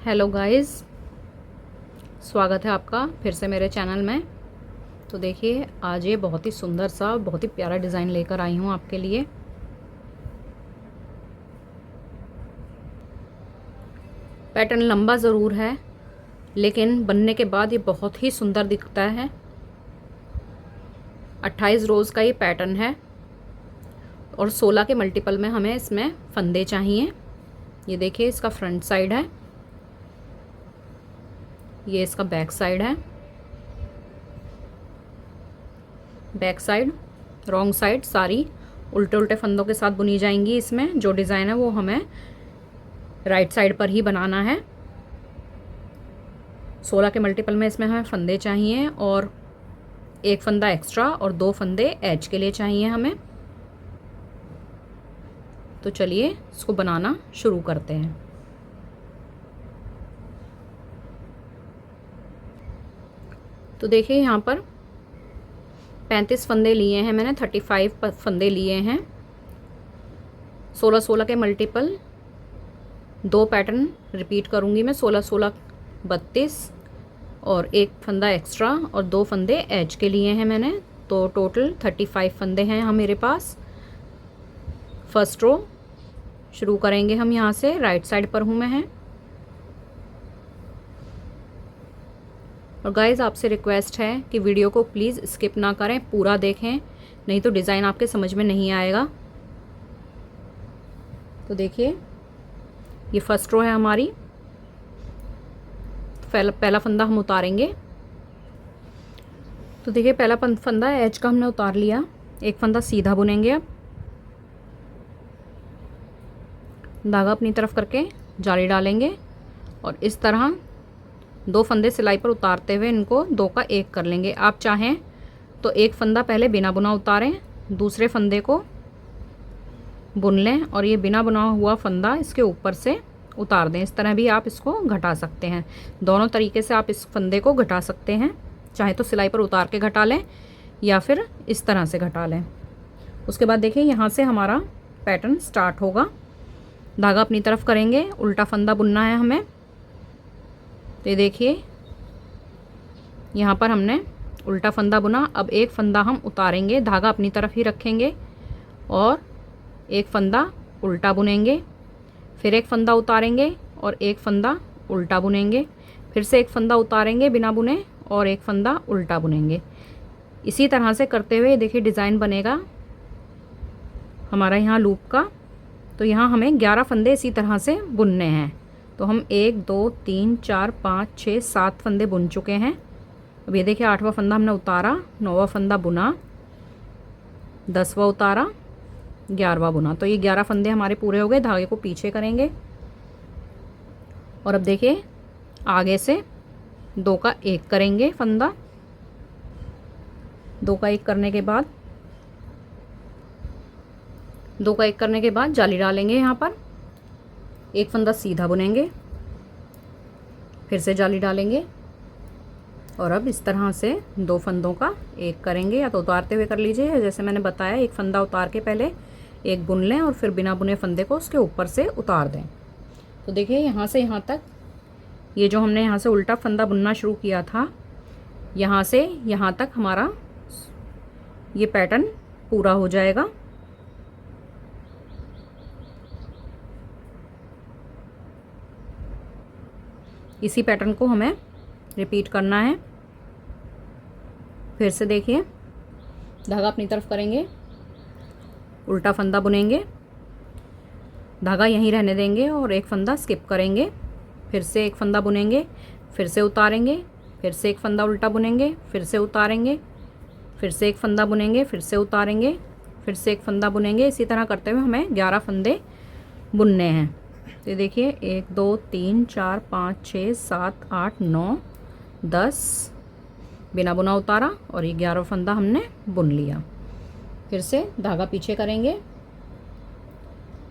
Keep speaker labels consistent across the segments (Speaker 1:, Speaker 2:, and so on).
Speaker 1: Hello guys, स्वागत है आपका फिर से मेरे चैनल में। तो देखिए, आज ये बहुत ही सुंदर सा बहुत ही प्यारा डिज़ाइन लेकर आई हूँ आपके लिए। पैटर्न लंबा ज़रूर है, लेकिन बनने के बाद ये बहुत ही सुंदर दिखता है। 28 रोज़ का ये पैटर्न है और 16 के मल्टीपल में हमें इसमें फंदे चाहिए। ये देखिए, इसका फ्रंट साइड है, ये इसका बैक साइड है। बैक साइड, रॉन्ग साइड सारी उल्टे उल्टे फंदों के साथ बुनी जाएंगी। इसमें जो डिज़ाइन है वो हमें राइट साइड पर ही बनाना है। 16 के मल्टीपल में इसमें हमें फंदे चाहिए और एक फंदा एक्स्ट्रा और 2 फंदे एज के लिए चाहिए हमें। तो चलिए इसको बनाना शुरू करते हैं। तो देखिए, यहाँ पर 35 फंदे लिए हैं मैंने, 35 फंदे लिए हैं। 16-16 के मल्टीपल 2 पैटर्न रिपीट करूँगी मैं, 16-16 32 और एक फंदा एक्स्ट्रा और 2 फंदे एज के लिए हैं मैंने। तो टोटल 35 फंदे हैं यहाँ मेरे पास। फर्स्ट रो शुरू करेंगे हम यहाँ से, राइट साइड पर हूँ मैं। और गाइज़, आपसे रिक्वेस्ट है कि वीडियो को प्लीज़ स्किप ना करें, पूरा देखें, नहीं तो डिज़ाइन आपके समझ में नहीं आएगा। तो देखिए, ये फर्स्ट रो है हमारी। पहला फंदा हम उतारेंगे। तो देखिए, पहला फंदा एज का हमने उतार लिया। एक फंदा सीधा बुनेंगे। अब धागा अपनी तरफ करके जाली डालेंगे और इस तरह 2 फंदे सिलाई पर उतारते हुए इनको 2 का 1 कर लेंगे। आप चाहें तो एक फंदा पहले बिना बुना उतारें, दूसरे फंदे को बुन लें और ये बिना बुना हुआ फंदा इसके ऊपर से उतार दें। इस तरह भी आप इसको घटा सकते हैं। दोनों तरीके से आप इस फंदे को घटा सकते हैं, चाहे तो सिलाई पर उतार के घटा लें या फिर इस तरह से घटा लें। उसके बाद देखिए, यहाँ से हमारा पैटर्न स्टार्ट होगा। धागा अपनी तरफ करेंगे, उल्टा फंदा बुनना है हमें। तो ये देखिए, यहाँ पर हमने उल्टा फंदा बुना। अब एक फंदा हम उतारेंगे, धागा अपनी तरफ ही रखेंगे और एक फंदा उल्टा बुनेंगे। फिर एक फंदा उतारेंगे और एक फंदा उल्टा बुनेंगे। फिर से एक फंदा उतारेंगे बिना बुने और एक फंदा उल्टा बुनेंगे। इसी तरह से करते हुए देखिए डिज़ाइन बनेगा हमारा यहाँ लूप का। तो यहाँ हमें 11 फंदे इसी तरह से बुनने हैं। तो हम 1 2 3 4 5 6 7 फंदे बुन चुके हैं। अब ये देखिए, 8वां फंदा हमने उतारा, 9वां फंदा बुना, 10वां उतारा, 11वां बुना। तो ये 11 फंदे हमारे पूरे हो गए। धागे को पीछे करेंगे और अब देखिए, आगे से 2 का 1 करेंगे फंदा। 2 का 1 करने के बाद जाली डालेंगे। यहाँ पर एक फंदा सीधा बुनेंगे, फिर से जाली डालेंगे और अब इस तरह से 2 फंदों का 1 करेंगे। या तो उतारते हुए कर लीजिए, जैसे मैंने बताया, एक फंदा उतार के पहले एक बुन लें और फिर बिना बुने फंदे को उसके ऊपर से उतार दें। तो देखिए, यहाँ से यहाँ तक, ये जो हमने यहाँ से उल्टा फंदा बुनना शुरू किया था, यहाँ से यहाँ तक हमारा ये पैटर्न पूरा हो जाएगा। इसी पैटर्न को हमें रिपीट करना है। फिर से देखिए, धागा अपनी तरफ करेंगे, उल्टा फंदा बुनेंगे, धागा यहीं रहने देंगे और एक फंदा स्किप करेंगे। फिर से एक फंदा बुनेंगे, फिर से उतारेंगे, फिर से एक फंदा उल्टा बुनेंगे, फिर से उतारेंगे, फिर से एक फंदा बुनेंगे, फिर से उतारेंगे, फिर से एक फंदा बुनेंगे। इसी तरह करते हुए हमें 11 फंदे बुनने हैं। तो देखिए, 1 2 3 4 5 6 7 8 9 10 बिना बुना उतारा और ये 11 फंदा हमने बुन लिया। फिर से धागा पीछे करेंगे,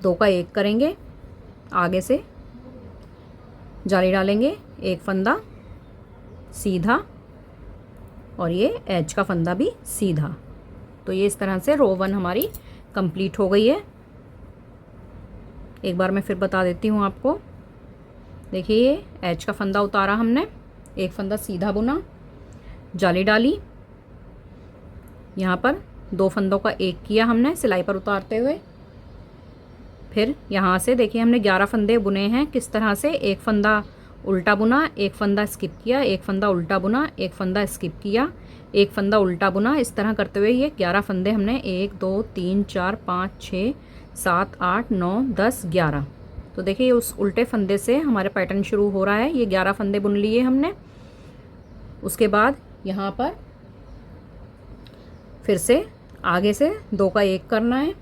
Speaker 1: 2 का 1 करेंगे, आगे से जाली डालेंगे, एक फंदा सीधा और ये एज का फंदा भी सीधा। तो ये इस तरह से रो 1 हमारी कंप्लीट हो गई है। एक बार मैं फिर बता देती हूँ आपको। देखिए ये एज का फंदा उतारा हमने, एक फंदा सीधा बुना, जाली डाली, यहाँ पर 2 फंदों का एक किया हमने सिलाई पर उतारते हुए। फिर यहाँ से देखिए हमने 11 फंदे बुने हैं। किस तरह से, एक फंदा उल्टा बुना, एक फंदा स्किप किया, एक फंदा उल्टा बुना, एक फंदा स्किप किया, एक फंदा उल्टा बुना, इस तरह करते हुए ये 11 फंदे हमने 1 2 3 4 5 6 7 8 9 10 11। तो देखिए उस उल्टे फंदे से हमारे पैटर्न शुरू हो रहा है। ये 11 फंदे बुन लिए हमने। उसके बाद यहाँ पर फिर से आगे से 2 का 1 करना है,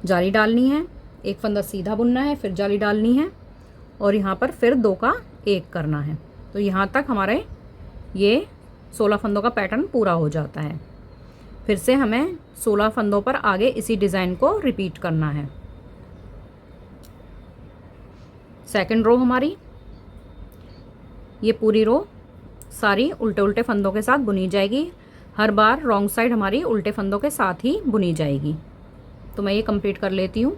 Speaker 1: जाली डालनी है, एक फंदा सीधा बुनना है, फिर जाली डालनी है और यहाँ पर फिर 2 का 1 करना है। तो यहाँ तक हमारे ये 16 फंदों का पैटर्न पूरा हो जाता है। फिर से हमें 16 फंदों पर आगे इसी डिज़ाइन को रिपीट करना है। सेकंड रो हमारी, ये पूरी रो सारी उल्टे उल्टे फंदों के साथ बुनी जाएगी। हर बार रॉन्ग साइड हमारी उल्टे फंदों के साथ ही बुनी जाएगी। तो मैं ये कंप्लीट कर लेती हूँ।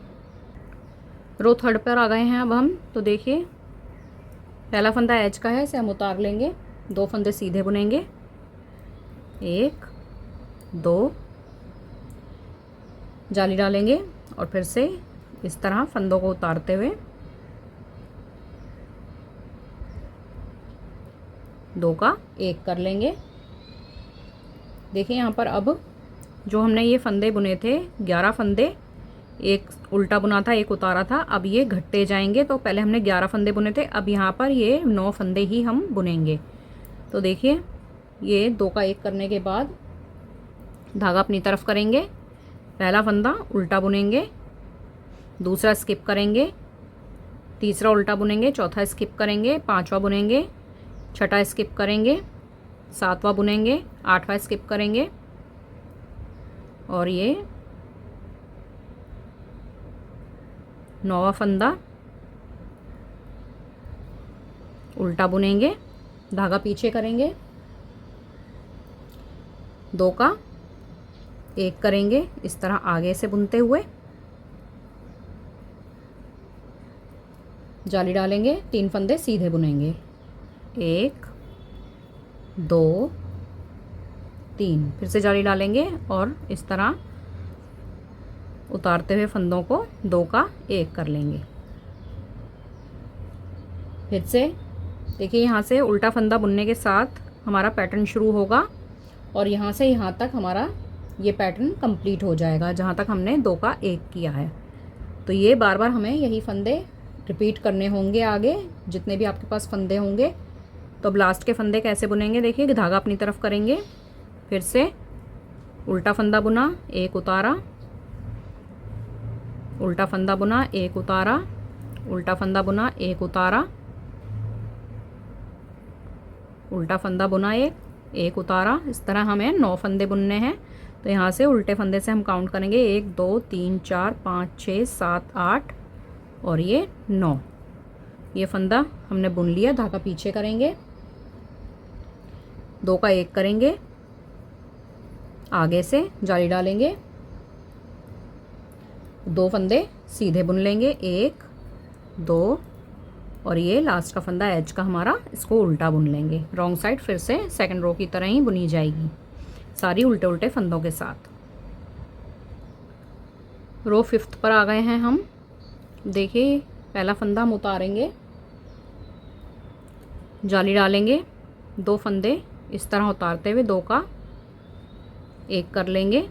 Speaker 1: रो थर्ड पर आ गए हैं अब हम। तो देखिए पहला फंदा एज का है, इसे हम उतार लेंगे, 2 फंदे सीधे बुनेंगे, 1 2, जाली डालेंगे और फिर से इस तरह फंदों को उतारते हुए 2 का 1 कर लेंगे। देखिए यहाँ पर अब जो हमने ये फंदे बुने थे 11 फंदे, एक उल्टा बुना था, एक उतारा था, अब ये घटते जाएंगे। तो पहले हमने 11 फंदे बुने थे, अब यहाँ पर ये 9 फंदे ही हम बुनेंगे। तो देखिए ये 2 का 1 करने के बाद धागा अपनी तरफ करेंगे, पहला फंदा उल्टा बुनेंगे, दूसरा स्किप करेंगे, तीसरा उल्टा बुनेंगे, चौथा स्किप करेंगे, पांचवा बुनेंगे, छठा स्किप करेंगे, सातवां बुनेंगे, आठवां स्किप करेंगे और ये 9वां फंदा उल्टा बुनेंगे, धागा पीछे करेंगे, 2 का 1 करेंगे, इस तरह आगे से बुनते हुए जाली डालेंगे, 3 फंदे सीधे बुनेंगे, 1 2 3, फिर से जाली डालेंगे और इस तरह उतारते हुए फंदों को 2 का 1 कर लेंगे। फिर से देखिए यहाँ से उल्टा फंदा बुनने के साथ हमारा पैटर्न शुरू होगा और यहाँ से यहाँ तक हमारा ये पैटर्न कंप्लीट हो जाएगा जहाँ तक हमने 2 का 1 किया है। तो ये बार बार हमें यही फंदे रिपीट करने होंगे आगे जितने भी आपके पास फंदे होंगे। तो अब लास्ट के फंदे कैसे बुनेंगे, देखिए धागा अपनी तरफ करेंगे, फिर से उल्टा फंदा बुना, 1 उतारा, उल्टा फंदा बुना, 1 उतारा, उल्टा फंदा बुना, 1 उतारा, उल्टा फंदा बुना, 1 उतारा। इस तरह हमें 9 फंदे बुनने हैं। तो यहाँ से उल्टे फंदे से हम काउंट करेंगे 1 2 3 4 5 6 7 8 और ये 9। ये फंदा हमने बुन लिया, धागा पीछे करेंगे, 2 का 1 करेंगे, आगे से जाली डालेंगे, 2 फंदे सीधे बुन लेंगे, 1 2 और ये लास्ट का फंदा एज का हमारा, इसको उल्टा बुन लेंगे। रॉन्ग साइड फिर से सेकंड रो की तरह ही बुनी जाएगी सारी उल्टे उल्टे फंदों के साथ। रो 5th पर आ गए हैं हम। देखिए पहला फंदा हम उतारेंगे, जाली डालेंगे, 2 फंदे इस तरह उतारते हुए 2 का 1 कर लेंगे,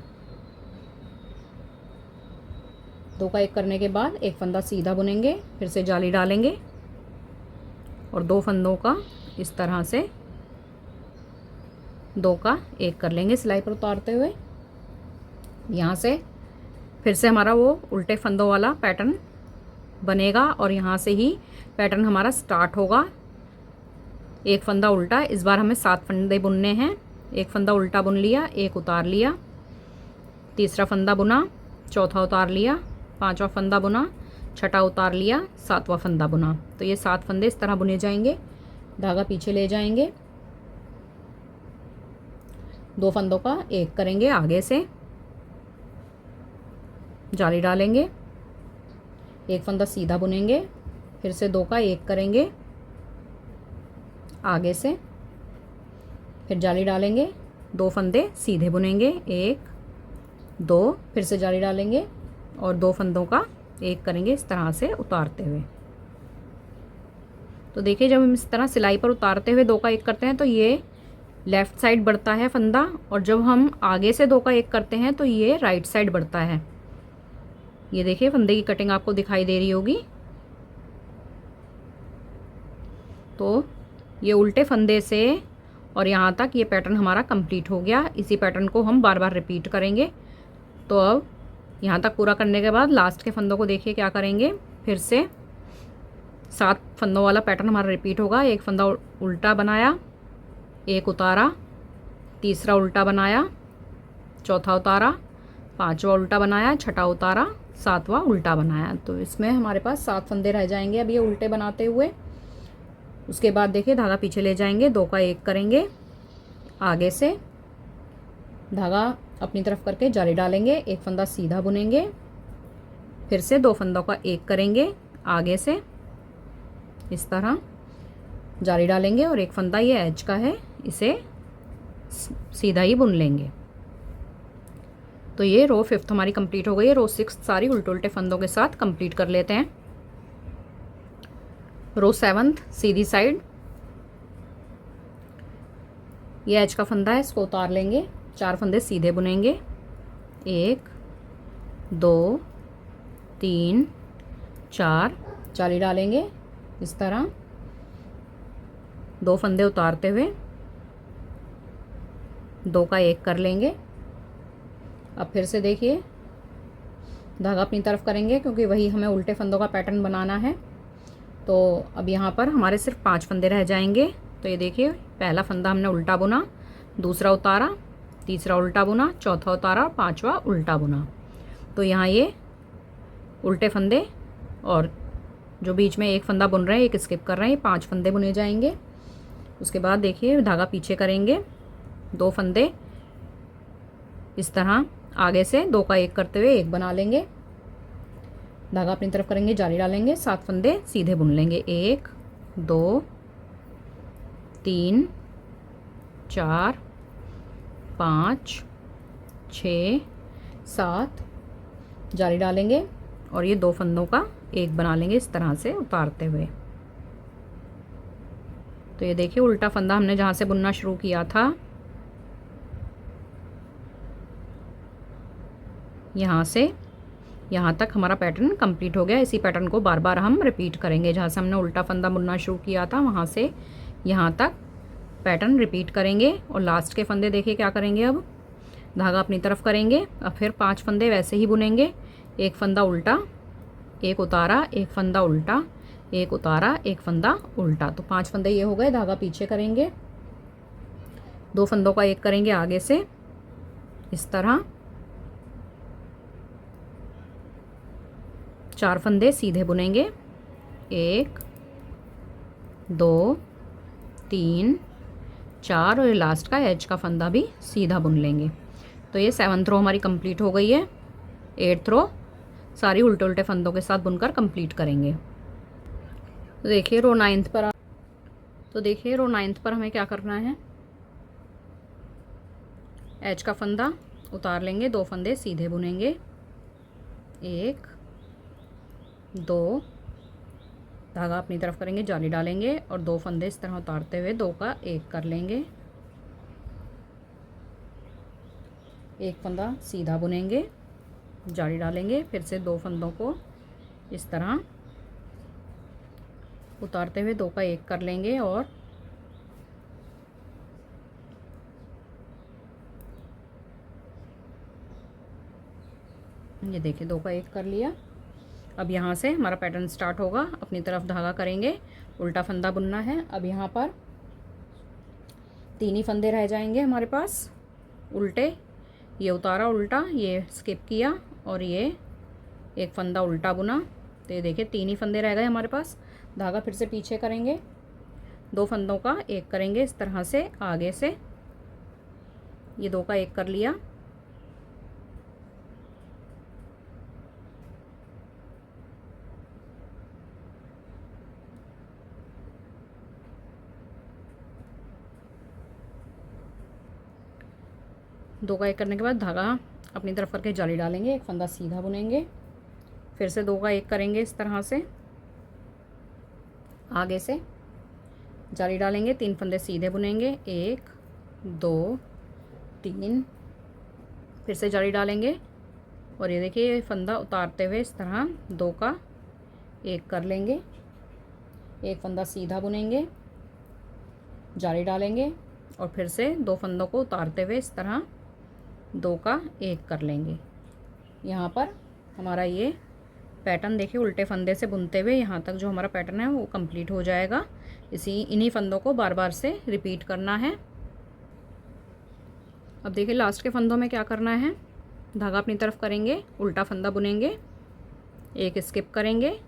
Speaker 1: 2 का 1 करने के बाद एक फंदा सीधा बुनेंगे, फिर से जाली डालेंगे और 2 फंदों का इस तरह से 2 का 1 कर लेंगे सिलाई पर उतारते हुए। यहाँ से फिर से हमारा वो उल्टे फंदों वाला पैटर्न बनेगा और यहाँ से ही पैटर्न हमारा स्टार्ट होगा। एक फंदा उल्टा, इस बार हमें 7 फंदे बुनने हैं। एक फंदा उल्टा बुन लिया, 1 उतार लिया, तीसरा फंदा बुना, चौथा उतार लिया, पांचवा फंदा बुना, छठा उतार लिया, सातवां फंदा बुना। तो ये 7 फंदे इस तरह बुने जाएंगे, धागा पीछे ले जाएंगे, 2 फंदों का 1 करेंगे, आगे से जाली डालेंगे, एक फंदा सीधा बुनेंगे, फिर से 2 का 1 करेंगे आगे से, फिर जाली डालेंगे, 2 फंदे सीधे बुनेंगे, 1 2, फिर से जाली डालेंगे और 2 फंदों का 1 करेंगे इस तरह से उतारते हुए। तो देखिए जब हम इस तरह सिलाई पर उतारते हुए 2 का 1 करते हैं तो ये लेफ़्ट साइड बढ़ता है फंदा, और जब हम आगे से 2 का 1 करते हैं तो ये राइट साइड बढ़ता है। ये देखिए फंदे की कटिंग आपको दिखाई दे रही होगी। तो ये उल्टे फंदे से और यहाँ तक ये पैटर्न हमारा कंप्लीट हो गया। इसी पैटर्न को हम बार बार रिपीट करेंगे। तो अब यहाँ तक पूरा करने के बाद लास्ट के फंदों को देखिए क्या करेंगे, फिर से 7 फंदों वाला पैटर्न हमारा रिपीट होगा। एक फंदा उल्टा बनाया, 1 उतारा, तीसरा उल्टा बनाया, चौथा उतारा, 5वां उल्टा बनाया, छठा उतारा, 7वां उल्टा बनाया। तो इसमें हमारे पास 7 फंदे रह जाएंगे अब ये उल्टे बनाते हुए। उसके बाद देखिए धागा पीछे ले जाएंगे, 2 का 1 करेंगे आगे से, धागा अपनी तरफ करके जाली डालेंगे, 1 फंदा सीधा बुनेंगे, फिर से 2 फंदों का 1 करेंगे आगे से इस तरह, जाली डालेंगे और 1 फंदा ये एज का है इसे सीधा ही बुन लेंगे। तो ये रो 5th हमारी कंप्लीट हो गई है। रो 6 सारी उल्टे उल्टे फंदों के साथ कंप्लीट कर लेते हैं। रो 7th सीधी साइड, ये एज का फंदा है, इसको उतार लेंगे, 4 फंदे सीधे बुनेंगे, 1 2 3 4, जाली डालेंगे इस तरह, 2 फंदे उतारते हुए 2 का 1 कर लेंगे। अब फिर से देखिए धागा अपनी तरफ करेंगे क्योंकि वही हमें उल्टे फंदों का पैटर्न बनाना है। तो अब यहाँ पर हमारे सिर्फ 5 फंदे रह जाएंगे। तो ये देखिए पहला फंदा हमने उल्टा बुना, दूसरा उतारा, तीसरा उल्टा बुना, चौथा उतारा, 5वां उल्टा बुना। तो यहाँ ये उल्टे फंदे और जो बीच में 1 फंदा बुन रहे हैं, 1 स्किप कर रहे हैं, 5 फंदे बुने जाएंगे। उसके बाद देखिए धागा पीछे करेंगे, 2 फंदे इस तरह आगे से 2 का 1 करते हुए 1 बना लेंगे, धागा अपनी तरफ करेंगे, जाली डालेंगे, 7 फंदे सीधे बुन लेंगे, 1 2 3 4 5 6 7, जाली डालेंगे और ये 2 फंदों का 1 बना लेंगे इस तरह से उतारते हुए। तो ये देखिए उल्टा फंदा हमने जहाँ से बुनना शुरू किया था यहाँ से यहाँ तक हमारा पैटर्न कंप्लीट हो गया। इसी पैटर्न को बार बार हम रिपीट करेंगे। जहाँ से हमने उल्टा फंदा बुनना शुरू किया था वहाँ से यहाँ तक पैटर्न रिपीट करेंगे। और लास्ट के फंदे देखिए क्या करेंगे, अब धागा अपनी तरफ करेंगे, अब फिर 5 फंदे वैसे ही बुनेंगे, 1 फंदा उल्टा, 1 उतारा, 1 फंदा उल्टा, 1 उतारा, 1 फंदा उल्टा। तो 5 फंदे ये हो गए, धागा पीछे करेंगे, 2 फंदों का 1 करेंगे आगे से इस तरह, 4 फंदे सीधे बुनेंगे, 1 2 3 4 और लास्ट का एज का फंदा भी सीधा बुन लेंगे। तो ये 7th रो हमारी कंप्लीट हो गई है। 8th रो सारी उल्टे उल्टे फंदों के साथ बुनकर कंप्लीट करेंगे। तो देखिए रो 9th पर हमें क्या करना है, एज का फंदा उतार लेंगे, 2 फंदे सीधे बुनेंगे, 1 2, धागा अपनी तरफ करेंगे, जाली डालेंगे और 2 फंदे इस तरह उतारते हुए 2 का 1 कर लेंगे, 1 फंदा सीधा बुनेंगे, जाली डालेंगे, फिर से 2 फंदों को इस तरह उतारते हुए 2 का 1 कर लेंगे और ये देखिए 2 का 1 कर लिया। अब यहाँ से हमारा पैटर्न स्टार्ट होगा। अपनी तरफ धागा करेंगे, उल्टा फंदा बुनना है। अब यहाँ पर 3 ही फंदे रह जाएंगे हमारे पास उल्टे, ये उतारा उल्टा, ये स्किप किया और ये 1 फंदा उल्टा बुना। तो ये देखिए 3 ही फंदे रह गए हमारे पास। धागा फिर से पीछे करेंगे, 2 फंदों का 1 करेंगे इस तरह से आगे से, ये 2 का 1 कर लिया, दो का एक करने के बाद धागा अपनी तरफ करके जाली डालेंगे, एक फंदा सीधा बुनेंगे, फिर से दो का एक करेंगे इस तरह से, आगे से जाली डालेंगे, 3 फंदे सीधे बुनेंगे, 1 2 3, फिर से जाली डालेंगे और ये देखिए ये फंदा उतारते हुए इस तरह दो का एक कर लेंगे, एक फंदा सीधा बुनेंगे, जाली डालेंगे और फिर से दो फंदों को उतारते हुए इस तरह दो का एक कर लेंगे। यहाँ पर हमारा ये पैटर्न देखिए उल्टे फंदे से बुनते हुए यहाँ तक जो हमारा पैटर्न है वो कंप्लीट हो जाएगा। इन्हीं फंदों को बार बार से रिपीट करना है। अब देखिए लास्ट के फंदों में क्या करना है, धागा अपनी तरफ करेंगे, उल्टा फंदा बुनेंगे, एक स्किप करेंगे,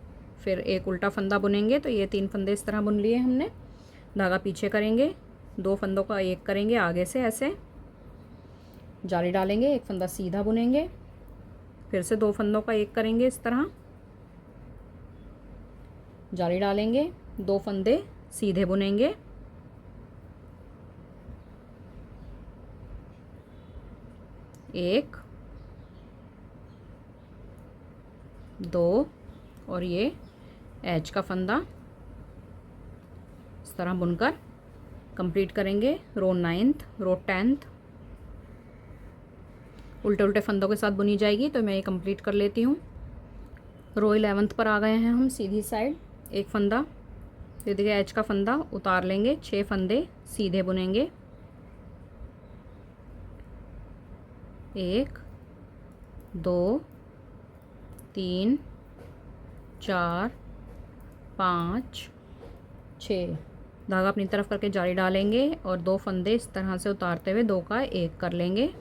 Speaker 1: फिर एक उल्टा फंदा बुनेंगे, तो ये 3 फंदे इस तरह बुन लिए हमने। धागा पीछे करेंगे, 2 फंदों का एक करेंगे आगे से ऐसे, जाली डालेंगे, एक फंदा सीधा बुनेंगे, फिर से 2 फंदों का एक करेंगे इस तरह, जाली डालेंगे, 2 फंदे सीधे बुनेंगे, एक 2 और ये एज का फंदा इस तरह बुनकर कंप्लीट करेंगे। रो 9th, रो 10th उल्टे उल्टे फंदों के साथ बुनी जाएगी, तो मैं ये कंप्लीट कर लेती हूँ। रो 11th पर आ गए हैं हम सीधी साइड, एक फंदा, ये देखिए एज का फंदा उतार लेंगे, 6 फंदे सीधे बुनेंगे, 1 2 3 4 5 6, धागा अपनी तरफ करके जाली डालेंगे और 2 फंदे इस तरह से उतारते हुए 2 का एक कर लेंगे।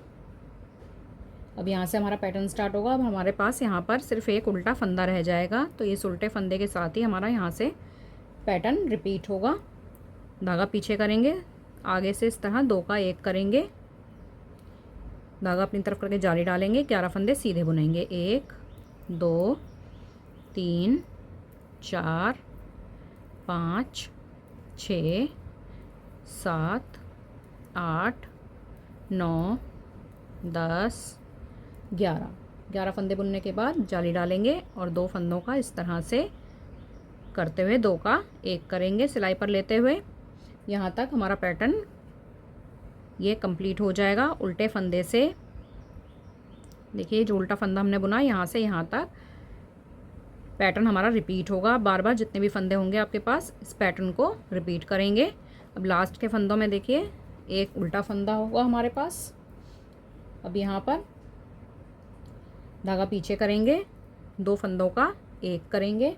Speaker 1: अब यहाँ से हमारा पैटर्न स्टार्ट होगा। अब हमारे पास यहाँ पर सिर्फ एक उल्टा फंदा रह जाएगा, तो इस उल्टे फंदे के साथ ही हमारा यहाँ से पैटर्न रिपीट होगा। धागा पीछे करेंगे, आगे से इस तरह 2 का एक करेंगे, धागा अपनी तरफ करके जाली डालेंगे, 11 फंदे सीधे बुनेंगे, 1 2 3 4 5 6 7 8 9 10 11 फंदे बुनने के बाद जाली डालेंगे और 2 फंदों का इस तरह से करते हुए 2 का एक करेंगे सिलाई पर लेते हुए। यहाँ तक हमारा पैटर्न ये कंप्लीट हो जाएगा। उल्टे फंदे से देखिए जो उल्टा फंदा हमने बुना यहाँ से यहाँ तक पैटर्न हमारा रिपीट होगा। बार बार जितने भी फंदे होंगे आपके पास इस पैटर्न को रिपीट करेंगे। अब लास्ट के फंदों में देखिए एक उल्टा फंदा होगा हमारे पास। अब यहाँ पर धागा पीछे करेंगे, 2 फंदों का एक करेंगे,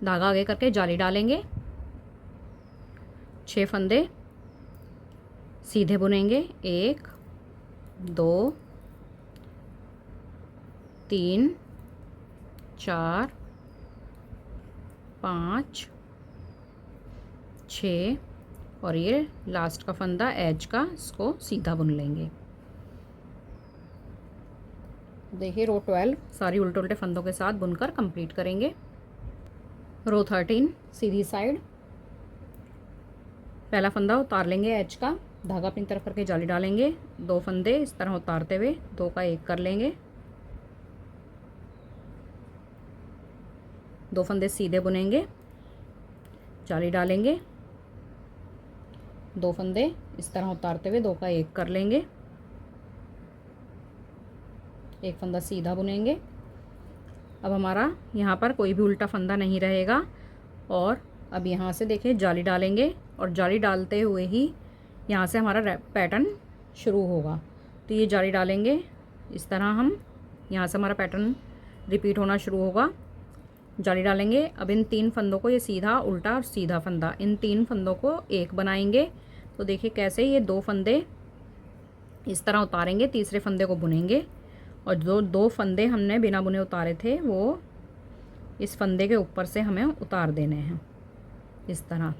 Speaker 1: धागा आगे करके जाली डालेंगे, 6 फंदे सीधे बुनेंगे, 1 2 3 4 5 6 और ये लास्ट का फंदा एज का, इसको सीधा बुन लेंगे। देखिए रो 12 सारी उल्टे उल्टे फंदों के साथ बुनकर कंप्लीट करेंगे। रो 13 सीधी साइड, पहला फंदा उतार लेंगे एज का, धागा अपनी तरफ करके जाली डालेंगे, 2 फंदे इस तरह उतारते हुए 2 का एक कर लेंगे, 2 फंदे सीधे बुनेंगे, जाली डालेंगे, 2 फंदे इस तरह उतारते हुए 2 का एक कर लेंगे, एक फंदा सीधा बुनेंगे। अब हमारा यहाँ पर कोई भी उल्टा फंदा नहीं रहेगा और अब यहाँ से देखिए जाली डालेंगे और जाली डालते हुए ही यहाँ से हमारा पैटर्न शुरू होगा। तो ये जाली डालेंगे इस तरह, हम यहाँ से हमारा पैटर्न रिपीट होना शुरू होगा। जाली डालेंगे, अब इन 3 फंदों को, ये सीधा उल्टा और सीधा फंदा, इन 3 फंदों को एक बनाएंगे। तो देखिए कैसे ये 2 फंदे इस तरह उतारेंगे, तीसरे फंदे को बुनेंगे और जो 2 फंदे हमने बिना बुने उतारे थे वो इस फंदे के ऊपर से हमें उतार देने हैं इस तरह।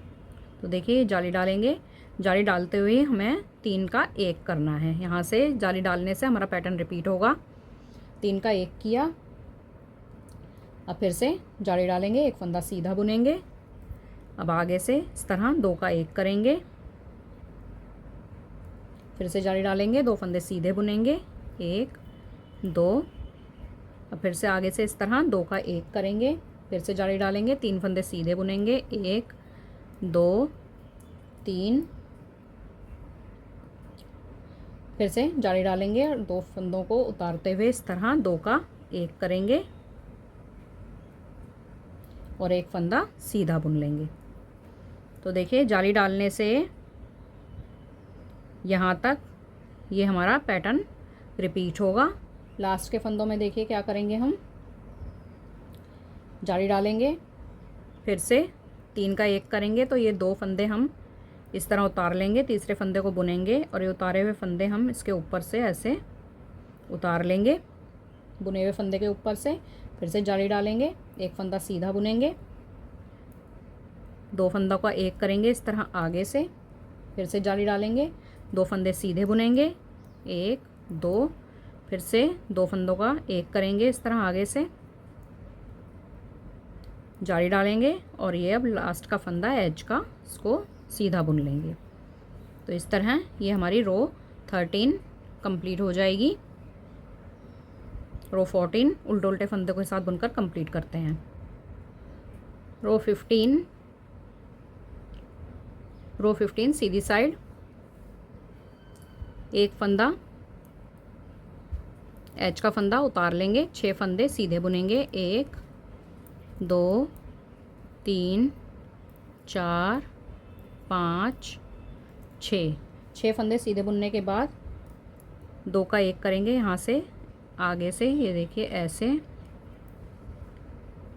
Speaker 1: तो देखिए जाली डालेंगे, जाली डालते हुए हमें 3 का एक करना है। यहाँ से जाली डालने से हमारा पैटर्न रिपीट होगा। 3 का एक किया, अब फिर से जाली डालेंगे, एक फंदा सीधा बुनेंगे, अब आगे से इस तरह 2 का एक करेंगे, फिर से जाली डालेंगे, 2 फंदे सीधे बुनेंगे, 1 2। अब फिर से आगे से इस तरह 2 का 1 करेंगे, फिर से जाली डालेंगे, 3 फंदे सीधे बुनेंगे, 1 2 3। फिर से जाली डालेंगे और 2 फंदों को उतारते हुए इस तरह 2 का 1 करेंगे और 1 फंदा सीधा बुन लेंगे। तो देखिए जाली डालने से यहाँ तक ये हमारा पैटर्न रिपीट होगा। लास्ट के फंदों में देखिए क्या करेंगे, हम जाली डालेंगे, फिर से 3 का 1 करेंगे, तो ये 2 फंदे हम इस तरह उतार लेंगे, तीसरे फंदे को बुनेंगे और ये उतारे हुए फंदे हम इसके ऊपर से ऐसे उतार लेंगे, बुने हुए फंदे के ऊपर से। फिर से जाली डालेंगे, 1 फंदा सीधा बुनेंगे, 2 फंदों का 1 करेंगे इस तरह आगे से, फिर से जाली डालेंगे, 2 फंदे सीधे बुनेंगे, 1 2। फिर से 2 फंदों का 1 करेंगे इस तरह आगे से, जाली डालेंगे और ये अब लास्ट का फंदा एज का इसको सीधा बुन लेंगे। तो इस तरह ये हमारी रो 13 कंप्लीट हो जाएगी। रो 14 उल्टे उल्टे फंदे के साथ बुनकर कंप्लीट करते हैं। रो 15 सीधी साइड, 1 फंदा एज का फंदा उतार लेंगे, 6 फंदे सीधे बुनेंगे, 1 2 3 4 5 6 फंदे सीधे बुनने के बाद 2 का 1 करेंगे यहाँ से आगे से, ये देखिए ऐसे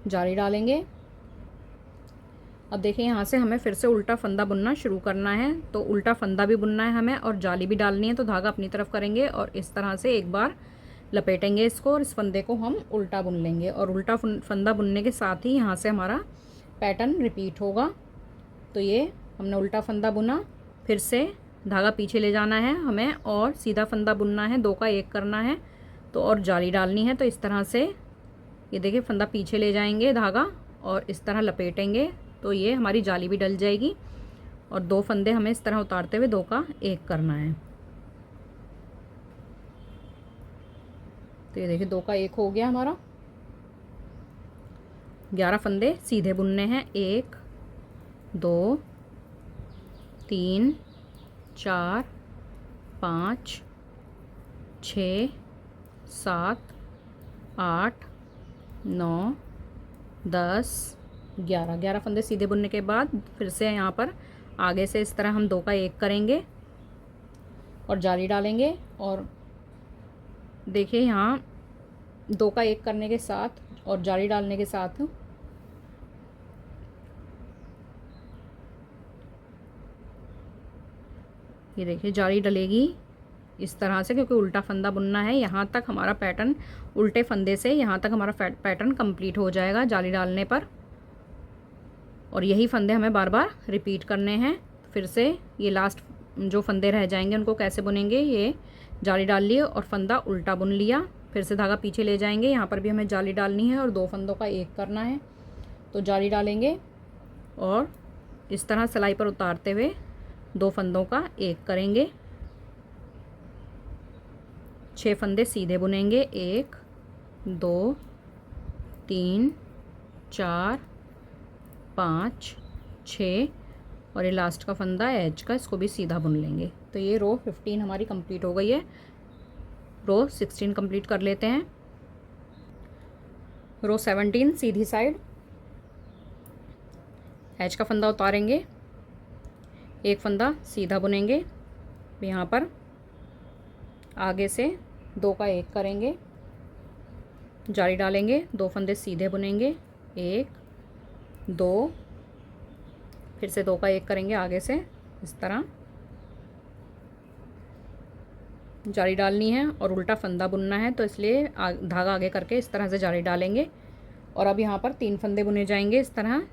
Speaker 1: जाली डालेंगे। अब देखिए यहाँ से हमें फिर से उल्टा फंदा बुनना शुरू करना है, तो उल्टा फंदा भी बुनना है हमें और जाली भी डालनी है। तो धागा अपनी तरफ करेंगे और इस तरह से एक बार लपेटेंगे इसको और इस फंदे को हम उल्टा बुन लेंगे और उल्टा फंदा बुनने के साथ ही यहाँ से हमारा पैटर्न रिपीट होगा। तो ये हमने उल्टा फंदा बुना, फिर से धागा पीछे ले जाना है हमें और सीधा फंदा बुनना है, 2 का 1 करना है तो और जाली डालनी है। तो इस तरह से ये देखिए फंदा पीछे ले जाएंगे धागा और इस तरह लपेटेंगे, तो ये हमारी जाली भी डल जाएगी। और 2 फंदे हमें इस तरह उतारते हुए 2 का 1 करना है। तो ये देखिए 2 का 1 हो गया हमारा। 11 फंदे सीधे बुनने हैं, 1 2 3 4 5 6 7 8 9 10 11 फंदे सीधे बुनने के बाद फिर से यहाँ पर आगे से इस तरह हम 2 का 1 करेंगे और जाली डालेंगे। और देखिए यहाँ 2 का 1 करने के साथ और जाली डालने के साथ ये देखिए जाली डलेगी इस तरह से, क्योंकि उल्टा फंदा बुनना है। यहाँ तक हमारा पैटर्न उल्टे फंदे से यहाँ तक हमारा पैटर्न कंप्लीट हो जाएगा जाली डालने पर। और यही फंदे हमें बार बार रिपीट करने हैं। फिर से ये लास्ट जो फंदे रह जाएंगे उनको कैसे बुनेंगे, ये जाली डाल लिए और फंदा उल्टा बुन लिया, फिर से धागा पीछे ले जाएंगे, यहाँ पर भी हमें जाली डालनी है और 2 फंदों का 1 करना है। तो जाली डालेंगे और इस तरह सिलाई पर उतारते हुए 2 फंदों का 1 करेंगे, 6 फंदे सीधे बुनेंगे, 1 2 3 4 5 6 और ये लास्ट का फंदा एज का, इसको भी सीधा बुन लेंगे। तो ये रो 15 हमारी कंप्लीट हो गई है। रो 16 कंप्लीट कर लेते हैं। रो 17 सीधी साइड, एज का फंदा उतारेंगे, 1 फंदा सीधा बुनेंगे, यहाँ पर आगे से 2 का 1 करेंगे, जाली डालेंगे, 2 फंदे सीधे बुनेंगे, 1 2 फिर से 2 का 1 करेंगे आगे से इस तरह, जाली डालनी है और उल्टा फंदा बुनना है, तो इसलिए धागा आगे करके इस तरह से जाली डालेंगे। और अब यहाँ पर 3 फंदे बुने जाएंगे इस तरह।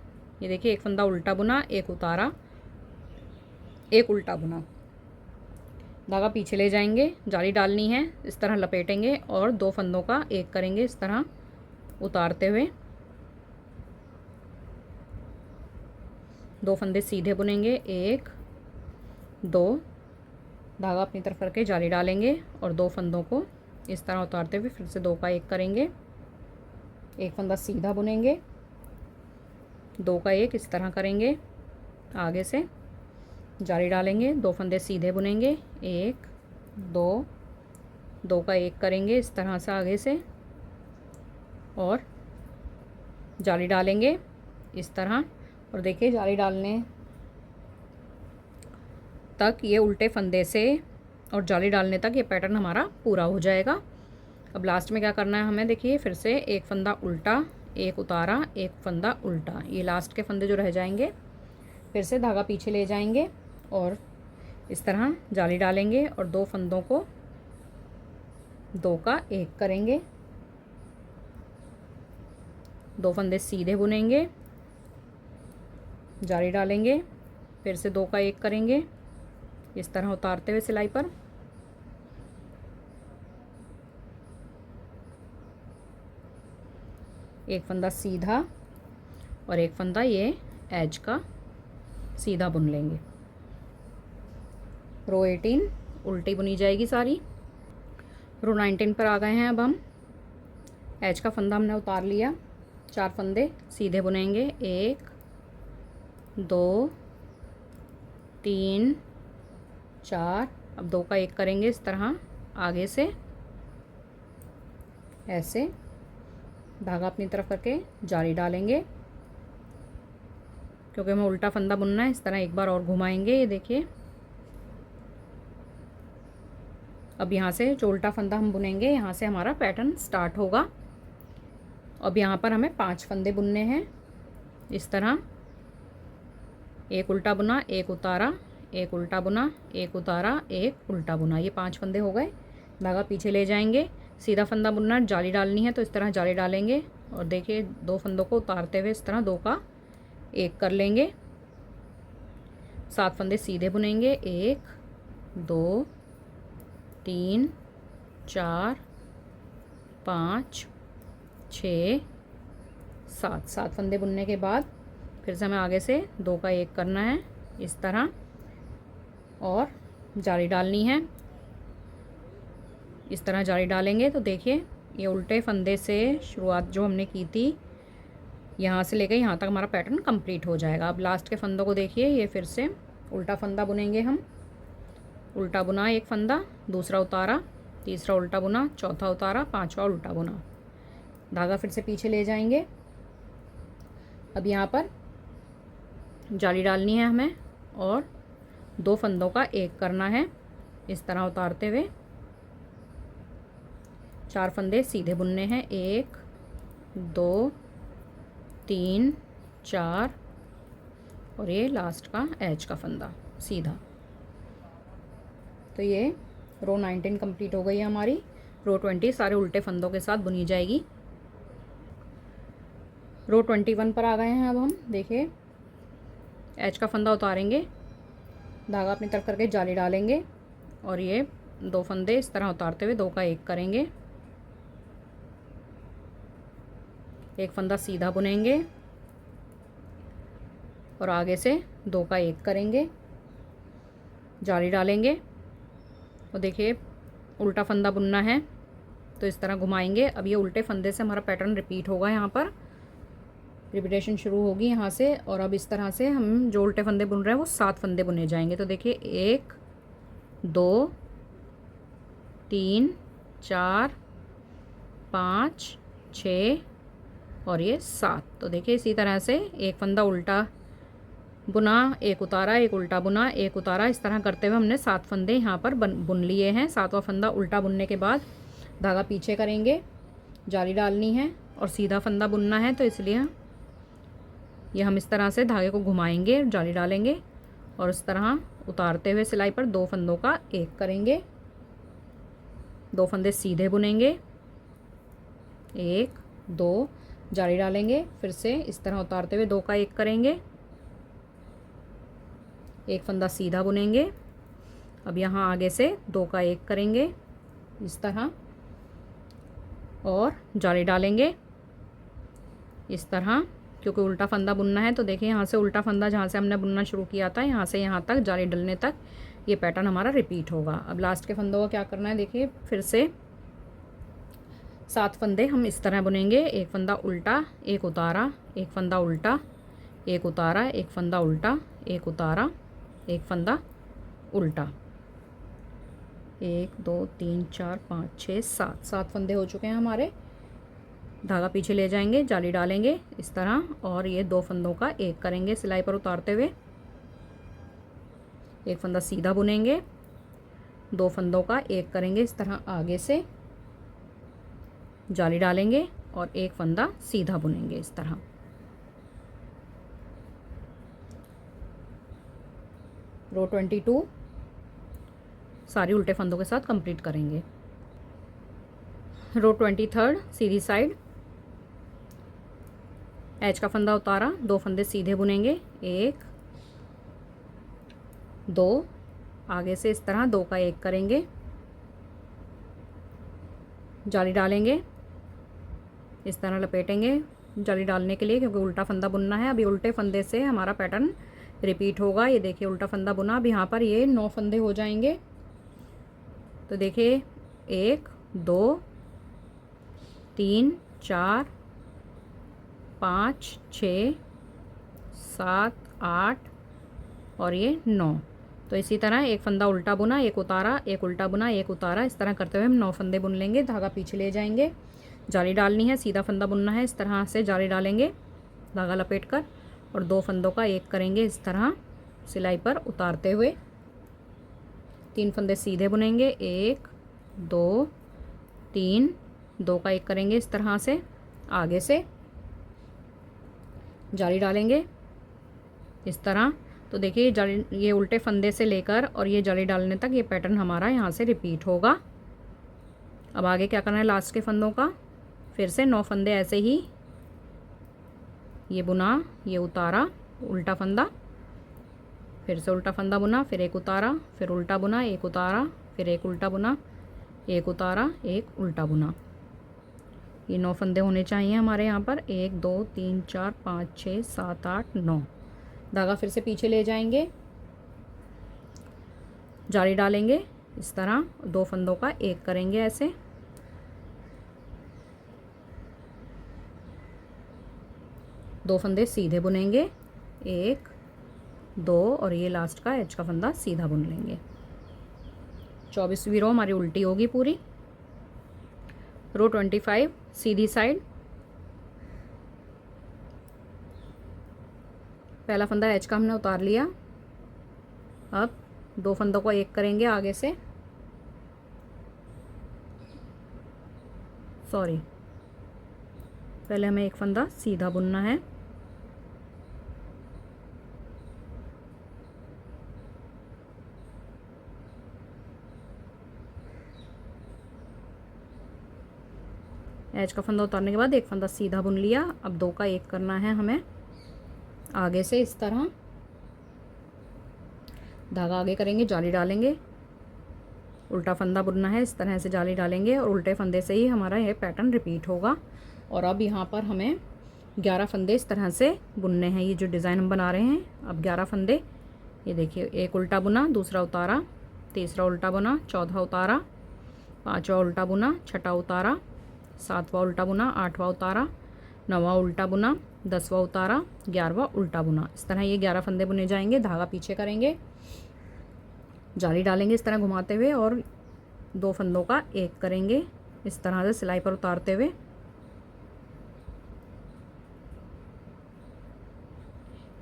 Speaker 1: ये देखिए 1 फंदा उल्टा बुना, 1 उतारा, 1 उल्टा बुना, धागा पीछे ले जाएंगे, जाली डालनी है, इस तरह लपेटेंगे और 2 फंदों का 1 करेंगे इस तरह उतारते हुए, 2 फंदे सीधे बुनेंगे, 1 2 धागा अपनी तरफ करके जाली डालेंगे और 2 फंदों को इस तरह उतारते हुए फिर से 2 का 1 करेंगे। एक फंदा सीधा बुनेंगे, 2 का 1 इस तरह करेंगे, आगे से जाली डालेंगे, 2 फंदे सीधे बुनेंगे, 1 2 2 का 1 करेंगे इस तरह से आगे से और जाली डालेंगे इस तरह। और देखिए जाली डालने तक ये उल्टे फंदे से और जाली डालने तक ये पैटर्न हमारा पूरा हो जाएगा। अब लास्ट में क्या करना है हमें, देखिए फिर से एक फंदा उल्टा, एक उतारा, एक फंदा उल्टा, ये लास्ट के फंदे जो रह जाएंगे फिर से धागा पीछे ले जाएंगे और इस तरह जाली डालेंगे और 2 फंदों को 2 का 1 करेंगे, 2 फंदे सीधे बुनेंगे, जाली डालेंगे, फिर से 2 का 1 करेंगे इस तरह उतारते हुए सिलाई पर। एक फंदा सीधा और एक फंदा ये एज का सीधा बुन लेंगे। रो 18 उल्टी बुनी जाएगी सारी। रो 19 पर आ गए हैं। अब हम एज का फंदा हमने उतार लिया, 4 फंदे सीधे बुनेंगे, 1 2 3 4। अब 2 का 1 करेंगे इस तरह आगे से, ऐसे धागा अपनी तरफ करके जाली डालेंगे क्योंकि हमें उल्टा फंदा बुनना है। इस तरह एक बार और घुमाएंगे, ये देखिए। अब यहाँ से जो उल्टा फंदा हम बुनेंगे यहाँ से हमारा पैटर्न स्टार्ट होगा। अब यहाँ पर हमें 5 फंदे बुनने हैं इस तरह, एक उल्टा बुना, एक उतारा, एक उल्टा बुना, एक उतारा, एक उल्टा बुना, ये 5 फंदे हो गए। धागा पीछे ले जाएंगे, सीधा फंदा बुनना, जाली डालनी है तो इस तरह जाली डालेंगे और देखिए 2 फंदों को उतारते हुए इस तरह 2 का 1 कर लेंगे, 7 फंदे सीधे बुनेंगे, 1 2 3 4 5 6 7। 7 फंदे बुनने के बाद फिर से हमें आगे से 2 का 1 करना है इस तरह और जाली डालनी है। इस तरह जाली डालेंगे तो देखिए ये उल्टे फंदे से शुरुआत जो हमने की थी यहाँ से लेकर यहाँ तक हमारा पैटर्न कंप्लीट हो जाएगा। अब लास्ट के फंदों को देखिए, ये फिर से उल्टा फंदा बुनेंगे हम, उल्टा बुना, एक फंदा, दूसरा उतारा, तीसरा उल्टा बुना, चौथा उतारा, 5वां उल्टा बुना, धागा फिर से पीछे ले जाएंगे। अब यहाँ पर जाली डालनी है हमें और 2 फंदों का 1 करना है इस तरह उतारते हुए, 4 फंदे सीधे बुनने हैं, 1 2 3 4 और ये लास्ट का एज का फंदा सीधा। तो ये रो 19 कंप्लीट हो गई है हमारी। रो 20 सारे उल्टे फंदों के साथ बुनी जाएगी। रो 21 पर आ गए हैं। अब हम देखिए एज का फंदा उतारेंगे, धागा अपनी तरफ करके जाली डालेंगे और ये 2 फंदे इस तरह उतारते हुए 2 का 1 करेंगे, एक फंदा सीधा बुनेंगे और आगे से 2 का 1 करेंगे, जाली डालेंगे और देखिए उल्टा फंदा बुनना है तो इस तरह घुमाएंगे। अब ये उल्टे फंदे से हमारा पैटर्न रिपीट होगा, यहाँ पर रिपीटेशन शुरू होगी यहाँ से। और अब इस तरह से हम जो उल्टे फंदे बुन रहे हैं वो 7 फंदे बुने जाएंगे। तो देखिए 1 2 3 4 5 6 और ये 7। तो देखिए इसी तरह से एक फंदा उल्टा बुना, एक उतारा, एक उल्टा बुना, एक उतारा, इस तरह करते हुए हमने 7 फंदे यहाँ पर बुन लिए हैं। 7वां फंदा उल्टा बुनने के बाद धागा पीछे करेंगे, जाली डालनी है और सीधा फंदा बुनना है तो इसलिए ये हम इस तरह से धागे को घुमाएंगे, जाली डालेंगे और इस तरह उतारते हुए सिलाई पर 2 फंदों का 1 करेंगे, 2 फंदे सीधे बुनेंगे, 1 2 जाली डालेंगे, फिर से इस तरह उतारते हुए 2 का 1 करेंगे, एक फंदा सीधा बुनेंगे। अब यहाँ आगे से 2 का 1 करेंगे इस तरह और जाली डालेंगे इस तरह क्योंकि उल्टा फंदा बुनना है। तो देखिए यहाँ से उल्टा फंदा जहाँ से हमने बुनना शुरू किया था यहाँ से यहाँ तक जाली डलने तक ये पैटर्न हमारा रिपीट होगा। अब लास्ट के फंदों को क्या करना है, देखिए फिर से 7 फंदे हम इस तरह बुनेंगे। एक फंदा उल्टा, एक उतारा, एक फंदा उल्टा, एक उतारा, एक फंदा उल्टा, एक उतारा, एक फंदा उल्टा। 1 2 3 4 5 6 7 फंदे हो चुके हैं हमारे। धागा पीछे ले जाएंगे, जाली डालेंगे इस तरह और ये 2 फंदों का एक करेंगे सिलाई पर उतारते हुए। एक फंदा सीधा बुनेंगे, 2 फंदों का एक करेंगे इस तरह आगे से, जाली डालेंगे और एक फंदा सीधा बुनेंगे इस तरह। रो 22 सारी उल्टे फंदों के साथ कंप्लीट करेंगे। रो 23 सीधी साइड, एज का फंदा उतारा, 2 फंदे सीधे बुनेंगे, 1 2 आगे से इस तरह 2 का एक करेंगे, जाली डालेंगे इस तरह लपेटेंगे जाली डालने के लिए, क्योंकि उल्टा फंदा बुनना है। अभी उल्टे फंदे से हमारा पैटर्न रिपीट होगा। ये देखिए उल्टा फंदा बुना, अब यहाँ पर ये 9 फंदे हो जाएंगे। तो देखिए 1 2 3 4 5 6 7 8 और ये 9। तो इसी तरह एक फंदा उल्टा बुना, एक उतारा, एक उल्टा बुना, एक उतारा, इस तरह करते हुए हम 9 फंदे बुन लेंगे। धागा पीछे ले जाएंगे, जाली डालनी है, सीधा फंदा बुनना है, इस तरह से जाली डालेंगे धागा लपेट कर और 2 फंदों का एक करेंगे इस तरह सिलाई पर उतारते हुए। 3 फंदे सीधे बुनेंगे, 1 2 3, 2 का एक करेंगे इस तरह से आगे से, जाली डालेंगे इस तरह। तो देखिए जाली, ये उल्टे फंदे से लेकर और ये जाली डालने तक ये पैटर्न हमारा यहाँ से रिपीट होगा। अब आगे क्या करना है, लास्ट के फंदों का फिर से 9 फंदे ऐसे ही, ये बुना, ये उतारा, उल्टा फंदा, फिर से उल्टा फंदा बुना, फिर एक उतारा, फिर उल्टा बुना, एक उतारा, फिर एक उल्टा बुना, एक उतारा, एक उल्टा बुना। ये 9 फंदे होने चाहिए हमारे यहाँ पर। 1 2 3 4 5 6 7 8 9। धागा फिर से पीछे ले जाएंगे, जाली डालेंगे इस तरह, 2 फंदों का एक करेंगे ऐसे, दो फंदे सीधे बुनेंगे, 1 2 और ये लास्ट का एज का फंदा सीधा बुन लेंगे। 24वीं रो हमारी उल्टी होगी पूरी। रो 25 सीधी साइड, पहला फंदा एज का हमने उतार लिया। अब 2 फंदों को एक करेंगे आगे से, सॉरी पहले हमें एक फंदा सीधा बुनना है, एज का फंदा उतारने के बाद एक फंदा सीधा बुन लिया। अब 2 का एक करना है हमें आगे से इस तरह, धागा आगे करेंगे, जाली डालेंगे, उल्टा फंदा बुनना है, इस तरह से जाली डालेंगे और उल्टे फंदे से ही हमारा यह पैटर्न रिपीट होगा। और अब यहाँ पर हमें 11 फंदे इस तरह से बुनने हैं। ये जो डिज़ाइन हम बना रहे हैं, अब 11 फंदे, ये देखिए एक उल्टा बुना, दूसरा उतारा, तीसरा उल्टा बुना, चौथा उतारा, पांचवा उल्टा बुना, छठा उतारा, सातवां उल्टा बुना, आठवां उतारा, नौवां उल्टा बुना, 10वां उतारा, 11वां उल्टा बुना। इस तरह ये 11 फंदे बुने जाएंगे। धागा पीछे करेंगे, जाली डालेंगे इस तरह घुमाते हुए और 2 फंदों का एक करेंगे इस तरह से सिलाई पर उतारते हुए।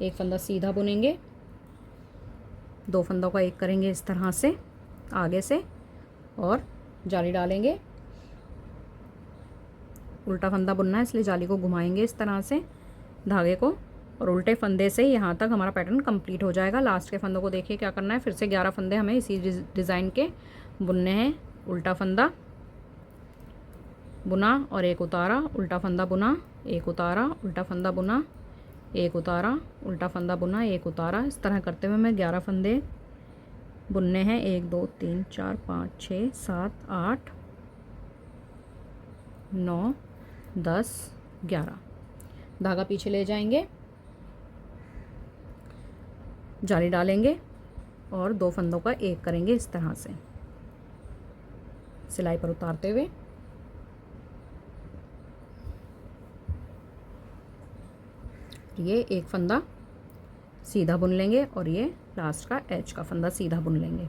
Speaker 1: एक फंदा सीधा बुनेंगे, 2 फंदों का एक करेंगे इस तरह से आगे से और जाली डालेंगे। उल्टा फंदा बुनना है इसलिए जाली को घुमाएंगे इस तरह से धागे को और उल्टे फंदे से यहाँ तक हमारा पैटर्न कंप्लीट हो जाएगा। लास्ट के फंदों को देखिए क्या करना है, फिर से 11 फंदे हमें इसी डिज़ाइन के बुनने हैं। उल्टा फंदा बुना और एक उतारा, उल्टा फंदा बुना, एक उतारा, उल्टा फंदा बुना, एक उतारा, उल्टा फंदा बुना, एक उतारा। इस तरह करते हुए मैं 11 फंदे बुनने हैं। 1 2 3 4 5 6 7 8 9 10 11। धागा पीछे ले जाएंगे, जाली डालेंगे और 2 फंदों का एक करेंगे इस तरह से सिलाई पर उतारते हुए। ये एक फंदा सीधा बुन लेंगे और ये लास्ट का एज का फंदा सीधा बुन लेंगे।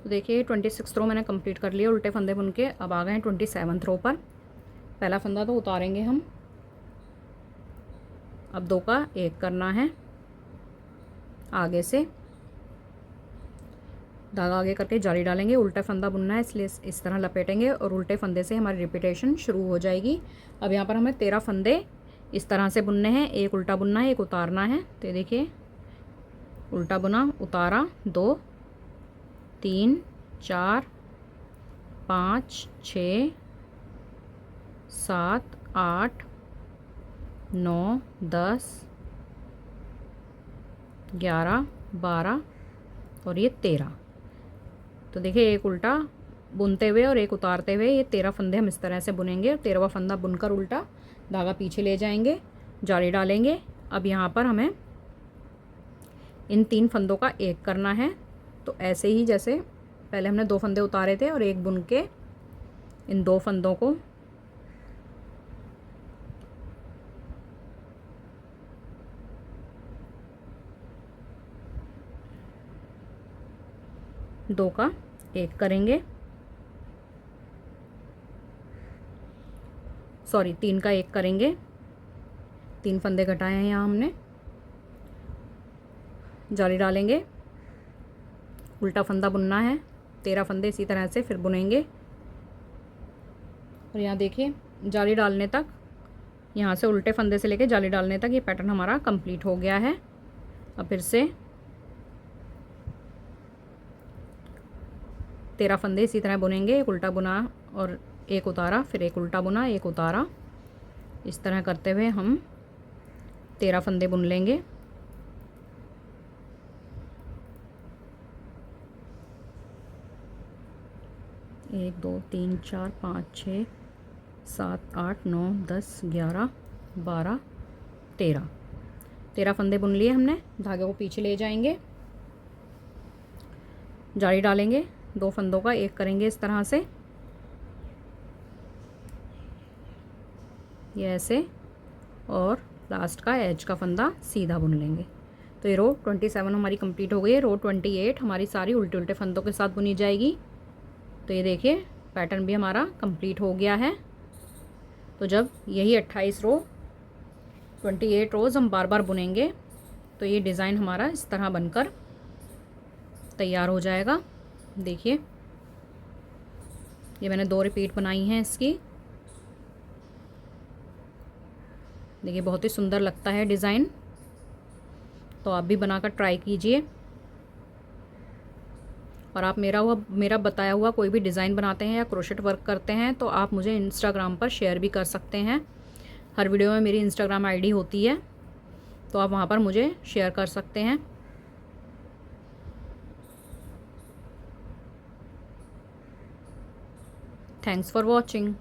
Speaker 1: तो देखिए 26 रो मैंने कंप्लीट कर लिया उल्टे फंदे बुन के। अब आ गए हैं 27 रो पर। पहला फंदा तो उतारेंगे हम, अब 2 का एक करना है। आगे से धागा आगे करके जाली डालेंगे, उल्टा फंदा बुनना है इसलिए इस तरह लपेटेंगे और उल्टे फंदे से हमारी रिपीटेशन शुरू हो जाएगी। अब यहाँ पर हमें 13 फंदे इस तरह से बुनने हैं, एक उल्टा बुनना है, एक उतारना है। तो देखिए उल्टा बुना, उतारा, 2 3 4 5 6 7 8 9 10 11 12 और ये 13। तो देखिए एक उल्टा बुनते हुए और एक उतारते हुए ये 13 फंदे हम इस तरह से बुनेंगे। 13वां फंदा बुनकर उल्टा धागा पीछे ले जाएंगे, जाली डालेंगे। अब यहाँ पर हमें इन 3 फंदों का एक करना है। तो ऐसे ही जैसे पहले हमने 2 फंदे उतारे थे और एक बुन के इन 2 फंदों को दो का एक करेंगे, सॉरी 3 का एक करेंगे। 3 फंदे घटाए हैं यहाँ हमने, जाली डालेंगे, उल्टा फंदा बुनना है। 13 फंदे इसी तरह से फिर बुनेंगे और यहाँ देखिए जाली डालने तक, यहाँ से उल्टे फंदे से लेके जाली डालने तक ये पैटर्न हमारा कंप्लीट हो गया है। अब फिर से 13 फंदे इसी तरह बुनेंगे, एक उल्टा बुना और एक उतारा, फिर एक उल्टा बुना, एक उतारा। इस तरह करते हुए हम 13 फंदे बुन लेंगे। एक 2 3 4 5 6 7 8 9 10 11 12 13 फंदे बुन लिए हमने। धागे को पीछे ले जाएंगे, जाली डालेंगे, 2 फंदों का एक करेंगे इस तरह से, ये ऐसे, और लास्ट का एज का फंदा सीधा बुन लेंगे। तो ये रो 27 हमारी कंप्लीट हो गई है। रो 28 हमारी सारी उल्टे उल्टे फंदों के साथ बुनी जाएगी। तो ये देखिए पैटर्न भी हमारा कंप्लीट हो गया है। तो जब यही 28 रो 28 रोज़ हम बार बार बुनेंगे तो ये डिज़ाइन हमारा इस तरह बनकर तैयार हो जाएगा। देखिए ये मैंने 2 रिपीट बनाई हैं इसकी। देखिए बहुत ही सुंदर लगता है डिज़ाइन, तो आप भी बनाकर ट्राई कीजिए। और आप मेरा बताया हुआ कोई भी डिज़ाइन बनाते हैं या क्रोशेट वर्क करते हैं तो आप मुझे इंस्टाग्राम पर शेयर भी कर सकते हैं। हर वीडियो में मेरी इंस्टाग्राम आईडी होती है, तो आप वहाँ पर मुझे शेयर कर सकते हैं। Thanks for watching.